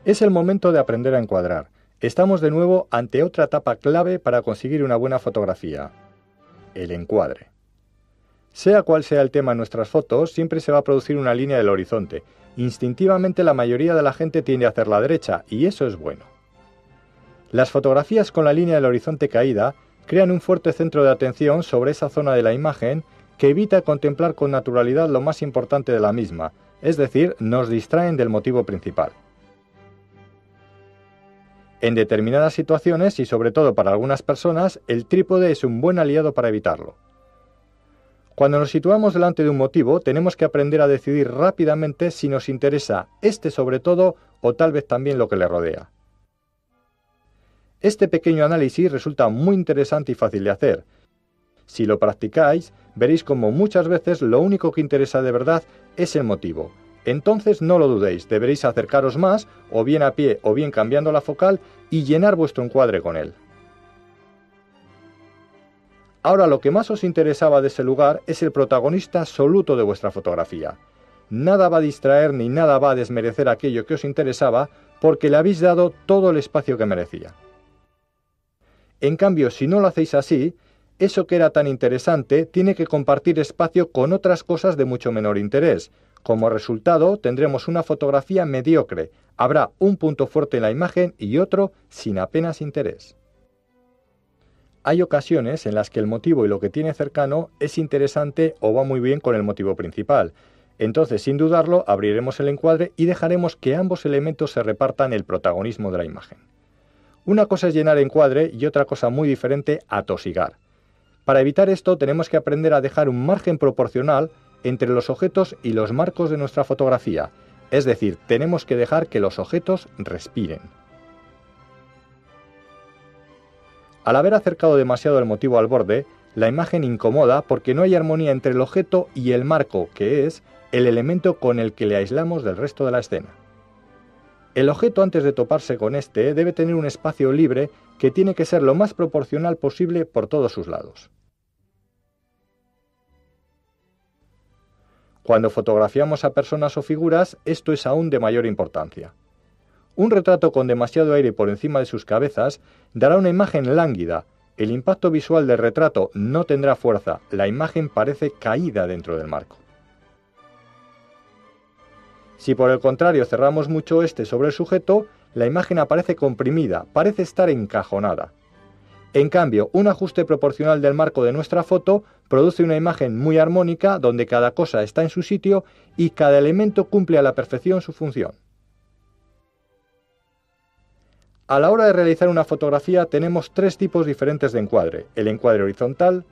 Es el momento de aprender a encuadrar. Estamos de nuevo ante otra etapa clave para conseguir una buena fotografía: el encuadre. Sea cual sea el tema en nuestras fotos, siempre se va a producir una línea del horizonte. Instintivamente la mayoría de la gente tiende a hacer la derecha, y eso es bueno. Las fotografías con la línea del horizonte caída crean un fuerte centro de atención sobre esa zona de la imagen que evita contemplar con naturalidad lo más importante de la misma, es decir, nos distraen del motivo principal. En determinadas situaciones, y sobre todo para algunas personas, el trípode es un buen aliado para evitarlo. Cuando nos situamos delante de un motivo, tenemos que aprender a decidir rápidamente si nos interesa este sobre todo o tal vez también lo que le rodea. Este pequeño análisis resulta muy interesante y fácil de hacer. Si lo practicáis, veréis como muchas veces lo único que interesa de verdad es el motivo. Entonces no lo dudéis, deberéis acercaros más, o bien a pie o bien cambiando la focal, y llenar vuestro encuadre con él. Ahora lo que más os interesaba de ese lugar es el protagonista absoluto de vuestra fotografía. Nada va a distraer ni nada va a desmerecer aquello que os interesaba porque le habéis dado todo el espacio que merecía. En cambio, si no lo hacéis así, eso que era tan interesante tiene que compartir espacio con otras cosas de mucho menor interés. Como resultado, tendremos una fotografía mediocre. Habrá un punto fuerte en la imagen y otro sin apenas interés. Hay ocasiones en las que el motivo y lo que tiene cercano es interesante o va muy bien con el motivo principal. Entonces, sin dudarlo, abriremos el encuadre y dejaremos que ambos elementos se repartan el protagonismo de la imagen. Una cosa es llenar encuadre y otra cosa muy diferente, atosigar. Para evitar esto tenemos que aprender a dejar un margen proporcional entre los objetos y los marcos de nuestra fotografía, es decir, tenemos que dejar que los objetos respiren. Al haber acercado demasiado el motivo al borde, la imagen incomoda porque no hay armonía entre el objeto y el marco, que es el elemento con el que le aislamos del resto de la escena. El objeto, antes de toparse con este, debe tener un espacio libre que tiene que ser lo más proporcional posible por todos sus lados. Cuando fotografiamos a personas o figuras, esto es aún de mayor importancia. Un retrato con demasiado aire por encima de sus cabezas dará una imagen lánguida. El impacto visual del retrato no tendrá fuerza, la imagen parece caída dentro del marco. Si por el contrario cerramos mucho este sobre el sujeto, la imagen aparece comprimida, parece estar encajonada. En cambio, un ajuste proporcional del marco de nuestra foto produce una imagen muy armónica donde cada cosa está en su sitio y cada elemento cumple a la perfección su función. A la hora de realizar una fotografía tenemos tres tipos diferentes de encuadre: el encuadre horizontal,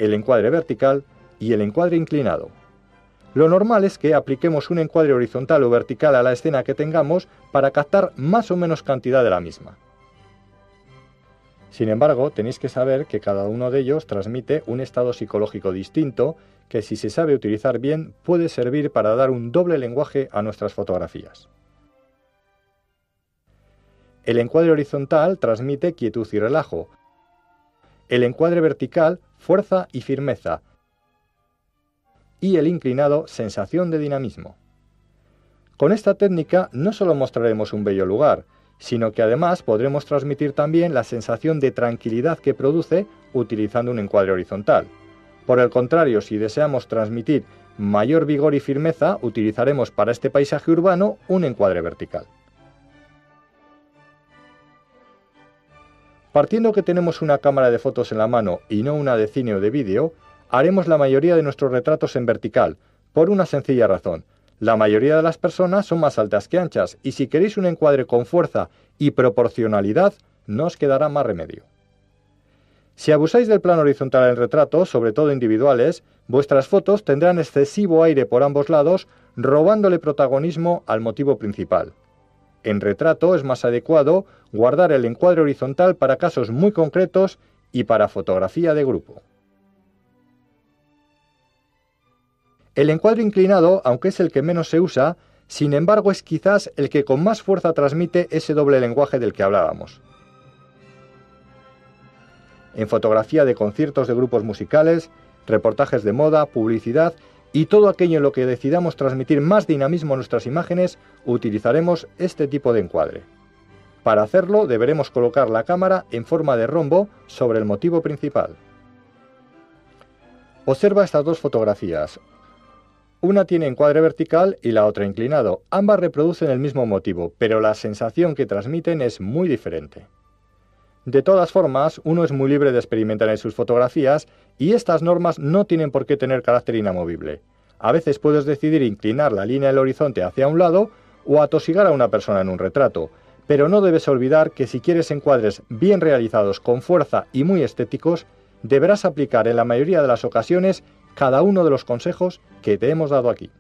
el encuadre vertical y el encuadre inclinado. Lo normal es que apliquemos un encuadre horizontal o vertical a la escena que tengamos para captar más o menos cantidad de la misma. Sin embargo, tenéis que saber que cada uno de ellos transmite un estado psicológico distinto que, si se sabe utilizar bien, puede servir para dar un doble lenguaje a nuestras fotografías. El encuadre horizontal transmite quietud y relajo. El encuadre vertical, fuerza y firmeza. Y el inclinado, sensación de dinamismo. Con esta técnica no solo mostraremos un bello lugar, sino que además podremos transmitir también la sensación de tranquilidad que produce utilizando un encuadre horizontal. Por el contrario, si deseamos transmitir mayor vigor y firmeza, utilizaremos para este paisaje urbano un encuadre vertical. Partiendo que tenemos una cámara de fotos en la mano y no una de cine o de vídeo, haremos la mayoría de nuestros retratos en vertical, por una sencilla razón: la mayoría de las personas son más altas que anchas, y si queréis un encuadre con fuerza y proporcionalidad, no os quedará más remedio. Si abusáis del plano horizontal en el retrato, sobre todo individuales, vuestras fotos tendrán excesivo aire por ambos lados, robándole protagonismo al motivo principal. En retrato es más adecuado guardar el encuadre horizontal para casos muy concretos y para fotografía de grupo. El encuadre inclinado, aunque es el que menos se usa, sin embargo es quizás el que con más fuerza transmite ese doble lenguaje del que hablábamos. En fotografía de conciertos de grupos musicales, reportajes de moda, publicidad y todo aquello en lo que decidamos transmitir más dinamismo a nuestras imágenes, utilizaremos este tipo de encuadre. Para hacerlo deberemos colocar la cámara en forma de rombo sobre el motivo principal. Observa estas dos fotografías. Una tiene encuadre vertical y la otra inclinado. Ambas reproducen el mismo motivo, pero la sensación que transmiten es muy diferente. De todas formas, uno es muy libre de experimentar en sus fotografías y estas normas no tienen por qué tener carácter inamovible. A veces puedes decidir inclinar la línea del horizonte hacia un lado o atosigar a una persona en un retrato, pero no debes olvidar que si quieres encuadres bien realizados con fuerza y muy estéticos, deberás aplicar en la mayoría de las ocasiones cada uno de los consejos que te hemos dado aquí.